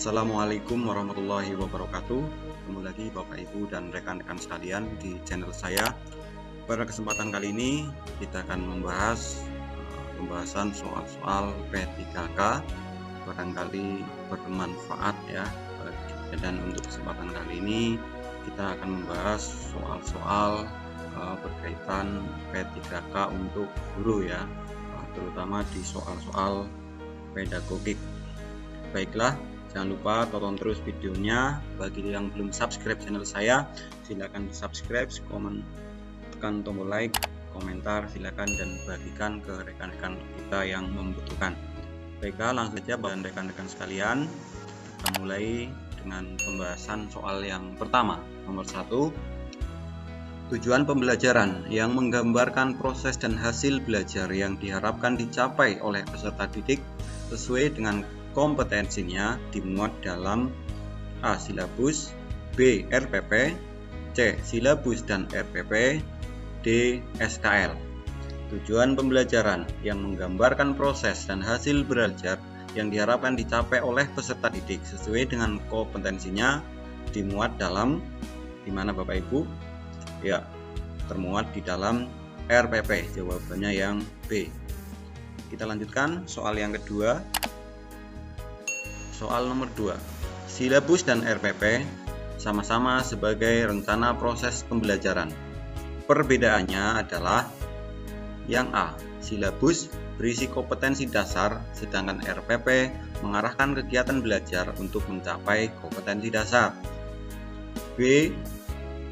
Assalamualaikum warahmatullahi wabarakatuh. Ketemu lagi Bapak Ibu dan rekan-rekan sekalian di channel saya. Pada kesempatan kali ini kita akan membahas pembahasan soal-soal P3K. Barangkali bermanfaat ya. Dan untuk kesempatan kali ini kita akan membahas soal-soal berkaitan P3K untuk guru ya, terutama di soal-soal pedagogik. Baiklah, jangan lupa tonton terus videonya. Bagi yang belum subscribe channel saya, silakan di subscribe, komen, tekan tombol like, komentar silakan, dan bagikan ke rekan-rekan kita yang membutuhkan. Baiklah, langsung saja dan rekan-rekan sekalian, kita mulai dengan pembahasan soal yang pertama. Nomor 1, tujuan pembelajaran yang menggambarkan proses dan hasil belajar yang diharapkan dicapai oleh peserta didik sesuai dengan kompetensinya dimuat dalam A. Silabus, B. RPP, C. Silabus dan RPP, D. SKL. Tujuan pembelajaran yang menggambarkan proses dan hasil belajar yang diharapkan dicapai oleh peserta didik sesuai dengan kompetensinya dimuat dalam, di mana Bapak Ibu? Ya, termuat di dalam RPP. Jawabannya yang B. Kita lanjutkan soal yang kedua. Soal nomor 2. Silabus dan RPP sama-sama sebagai rencana proses pembelajaran. Perbedaannya adalah yang A. Silabus berisi kompetensi dasar, sedangkan RPP mengarahkan kegiatan belajar untuk mencapai kompetensi dasar. B.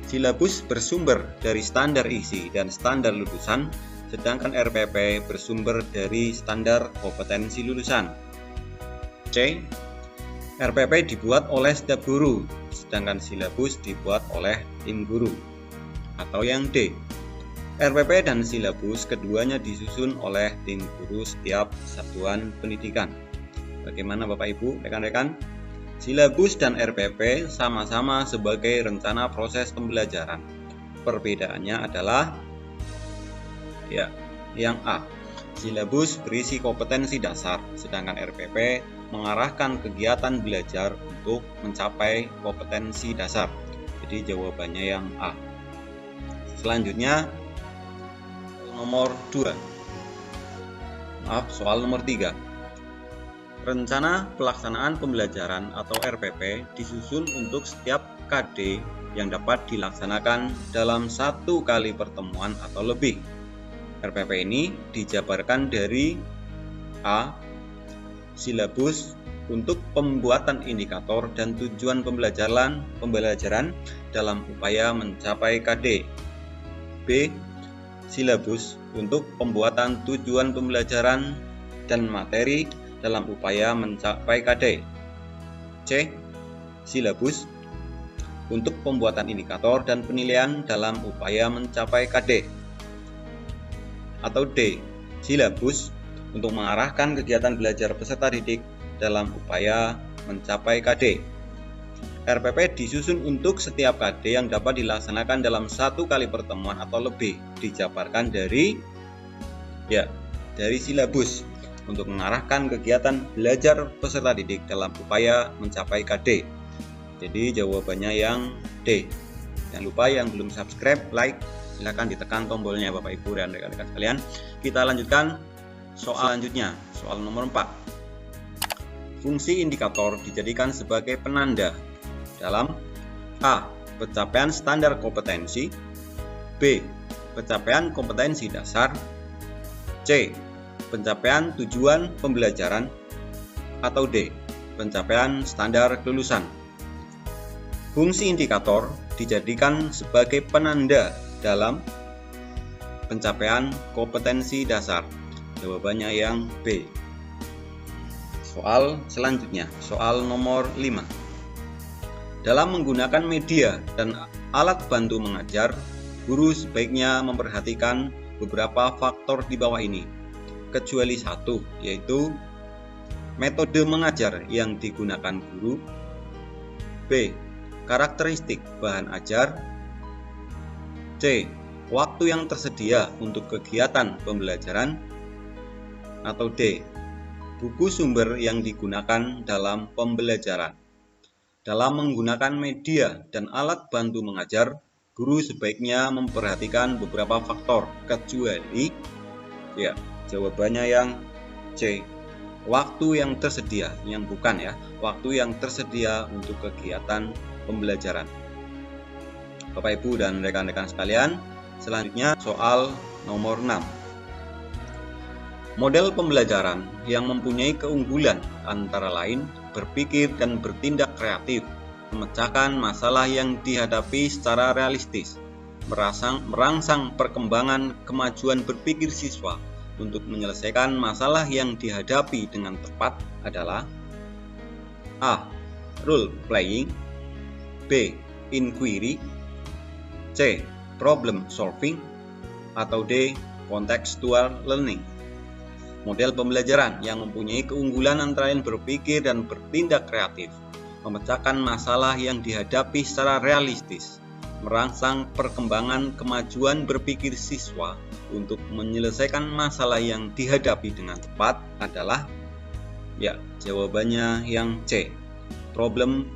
Silabus bersumber dari standar isi dan standar lulusan, sedangkan RPP bersumber dari standar kompetensi lulusan. C. RPP dibuat oleh setiap guru, sedangkan silabus dibuat oleh tim guru. Atau yang D. RPP dan silabus keduanya disusun oleh tim guru setiap satuan pendidikan. Bagaimana Bapak Ibu, rekan-rekan? Silabus dan RPP sama-sama sebagai rencana proses pembelajaran. Perbedaannya adalah ya, yang A. Silabus berisi kompetensi dasar, sedangkan RPP mengarahkan kegiatan belajar untuk mencapai kompetensi dasar. Jadi jawabannya yang A. Selanjutnya nomor 2. Soal nomor 3. Rencana pelaksanaan pembelajaran atau RPP disusun untuk setiap KD yang dapat dilaksanakan dalam 1 kali pertemuan atau lebih. RPP ini dijabarkan dari A. Silabus untuk pembuatan indikator dan tujuan pembelajaran dalam upaya mencapai KD. B. Silabus untuk pembuatan tujuan pembelajaran dan materi dalam upaya mencapai KD. C. Silabus untuk pembuatan indikator dan penilaian dalam upaya mencapai KD. Atau D. Silabus untuk mengarahkan kegiatan belajar peserta didik dalam upaya mencapai KD. RPP disusun untuk setiap KD yang dapat dilaksanakan dalam 1 kali pertemuan atau lebih, dijabarkan dari silabus untuk mengarahkan kegiatan belajar peserta didik dalam upaya mencapai KD. Jadi jawabannya yang D. Jangan lupa yang belum subscribe, like, silakan ditekan tombolnya Bapak Ibu dan rekan-rekan sekalian. Kita lanjutkan soal selanjutnya, soal nomor 4. Fungsi indikator dijadikan sebagai penanda dalam A. Pencapaian standar kompetensi, B. Pencapaian kompetensi dasar, C. Pencapaian tujuan pembelajaran, atau D. Pencapaian standar kelulusan. Fungsi indikator dijadikan sebagai penanda dalam pencapaian kompetensi dasar. Jawabannya yang B. Soal selanjutnya, soal nomor 5. Dalam menggunakan media dan alat bantu mengajar, guru sebaiknya memperhatikan beberapa faktor di bawah ini, kecuali satu, yaitu metode mengajar yang digunakan guru, B. Karakteristik bahan ajar, C. Waktu yang tersedia untuk kegiatan pembelajaran, atau D. buku sumber yang digunakan dalam pembelajaran. Dalam menggunakan media dan alat bantu mengajar, guru sebaiknya memperhatikan beberapa faktor, kecuali jawabannya yang C, waktu yang tersedia, yang bukan waktu yang tersedia untuk kegiatan pembelajaran. Bapak Ibu dan rekan-rekan sekalian, selanjutnya soal nomor 6. Model pembelajaran yang mempunyai keunggulan antara lain berpikir dan bertindak kreatif, memecahkan masalah yang dihadapi secara realistis, merangsang perkembangan kemajuan berpikir siswa untuk menyelesaikan masalah yang dihadapi dengan tepat adalah A. Role playing, B. Inquiry, C. Problem solving, atau D. Contextual learning. Model pembelajaran yang mempunyai keunggulan antara lain berpikir dan bertindak kreatif, memecahkan masalah yang dihadapi secara realistis, merangsang perkembangan kemajuan berpikir siswa untuk menyelesaikan masalah yang dihadapi dengan tepat adalah jawabannya yang C, problem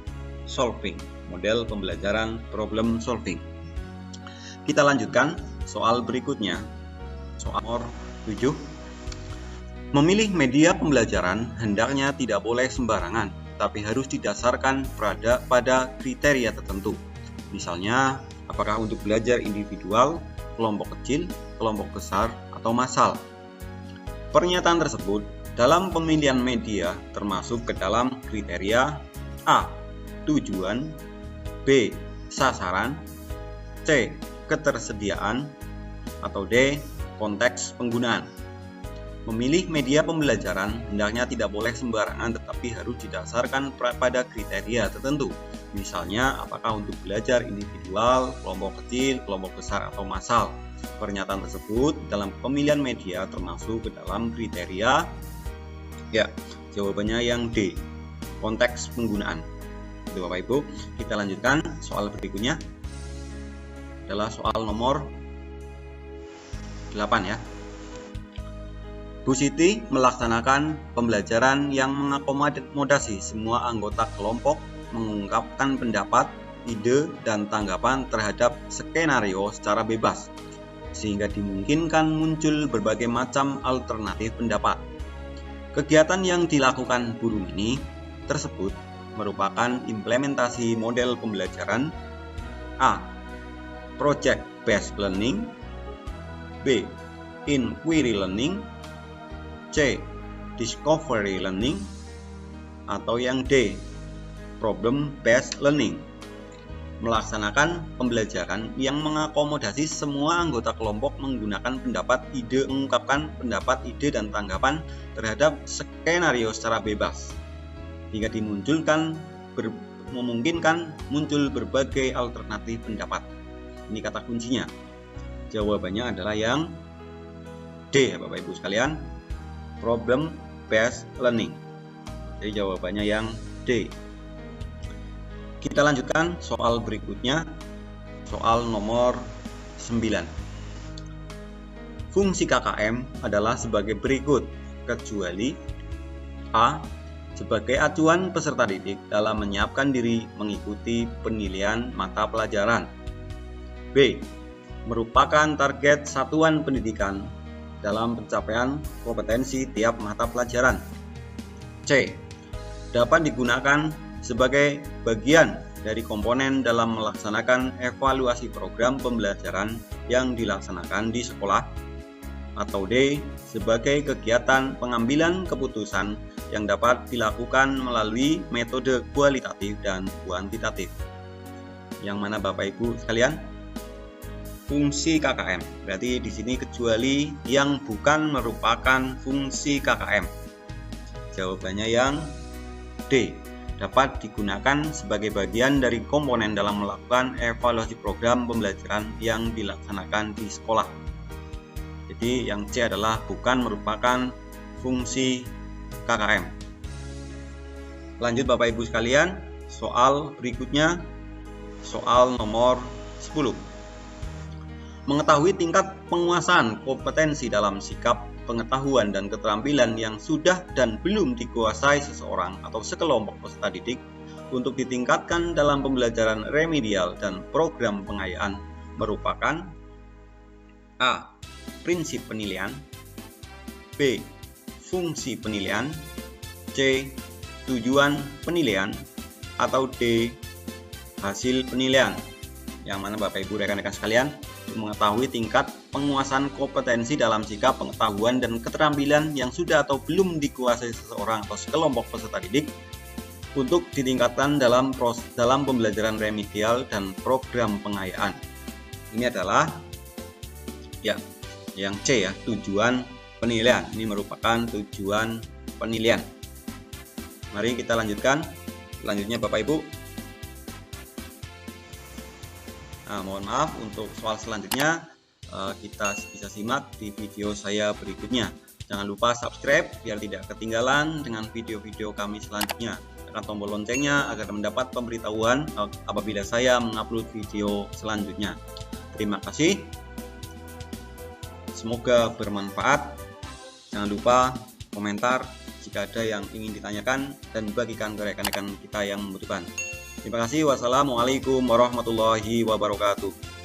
solving. Model pembelajaran problem solving. Kita lanjutkan soal berikutnya, soal nomor 7. Memilih media pembelajaran hendaknya tidak boleh sembarangan, tapi harus didasarkan pada kriteria tertentu. Misalnya, apakah untuk belajar individual, kelompok kecil, kelompok besar, atau massal. Pernyataan tersebut dalam pemilihan media termasuk ke dalam kriteria A. Tujuan, B. Sasaran, C. Ketersediaan, atau D. Konteks penggunaan. Memilih media pembelajaran hendaknya tidak boleh sembarangan, tetapi harus didasarkan pada kriteria tertentu. Misalnya, apakah untuk belajar individual, kelompok kecil, kelompok besar, atau massal. Pernyataan tersebut dalam pemilihan media termasuk ke dalam kriteria jawabannya yang D, konteks penggunaan. Itu Bapak Ibu. Kita lanjutkan soal berikutnya adalah soal nomor 8 Bu Siti melaksanakan pembelajaran yang mengakomodasi semua anggota kelompok mengungkapkan pendapat, ide, dan tanggapan terhadap skenario secara bebas, sehingga dimungkinkan muncul berbagai macam alternatif pendapat. Kegiatan yang dilakukan guru ini tersebut merupakan implementasi model pembelajaran A. Project Based Learning, B. Inquiry Learning, C. Discovery Learning, atau yang D. Problem Based Learning. Melaksanakan pembelajaran yang mengakomodasi semua anggota kelompok menggunakan pendapat, ide, mengungkapkan pendapat, ide, dan tanggapan terhadap skenario secara bebas, hingga memungkinkan muncul berbagai alternatif pendapat. Ini kata kuncinya. Jawabannya adalah yang D, Bapak Ibu sekalian, problem based learning. Jadi jawabannya yang D. Kita lanjutkan soal berikutnya, soal nomor 9. Fungsi KKM adalah sebagai berikut, kecuali A. Sebagai acuan peserta didik dalam menyiapkan diri mengikuti penilaian mata pelajaran, B. Merupakan target satuan pendidikan dalam pencapaian kompetensi tiap mata pelajaran, C. Dapat digunakan sebagai bagian dari komponen dalam melaksanakan evaluasi program pembelajaran yang dilaksanakan di sekolah, atau D. Sebagai kegiatan pengambilan keputusan yang dapat dilakukan melalui metode kualitatif dan kuantitatif. Yang mana Bapak Ibu sekalian? Fungsi KKM. Berarti di sini kecuali yang bukan merupakan fungsi KKM. Jawabannya yang D. Dapat digunakan sebagai bagian dari komponen dalam melakukan evaluasi program pembelajaran yang dilaksanakan di sekolah. Jadi yang C adalah bukan merupakan fungsi KKM. Lanjut Bapak Ibu sekalian, soal berikutnya, soal nomor 10. Mengetahui tingkat penguasaan kompetensi dalam sikap pengetahuan dan keterampilan yang sudah dan belum dikuasai seseorang atau sekelompok peserta didik untuk ditingkatkan dalam pembelajaran remedial dan program pengayaan merupakan A. Prinsip penilaian, B. Fungsi penilaian, C. Tujuan penilaian, atau D. Hasil penilaian. Yang mana Bapak Ibu rekan-rekan sekalian untuk mengetahui tingkat penguasaan kompetensi dalam sikap, pengetahuan, dan keterampilan yang sudah atau belum dikuasai seseorang atau sekelompok peserta didik untuk ditingkatkan dalam pembelajaran remedial dan program pengayaan. Ini adalah yang C ya, tujuan penilaian. Ini merupakan tujuan penilaian. Mari kita lanjutkan. Selanjutnya Bapak Ibu. Mohon maaf untuk soal selanjutnya kita bisa simak di video saya berikutnya. Jangan lupa subscribe biar tidak ketinggalan dengan video-video kami selanjutnya. Tekan tombol loncengnya agar mendapat pemberitahuan apabila saya mengupload video selanjutnya. Terima kasih. Semoga bermanfaat. Jangan lupa komentar jika ada yang ingin ditanyakan dan bagikan ke rekan-rekan kita yang membutuhkan. Terima kasih. Wassalamualaikum warahmatullahi wabarakatuh.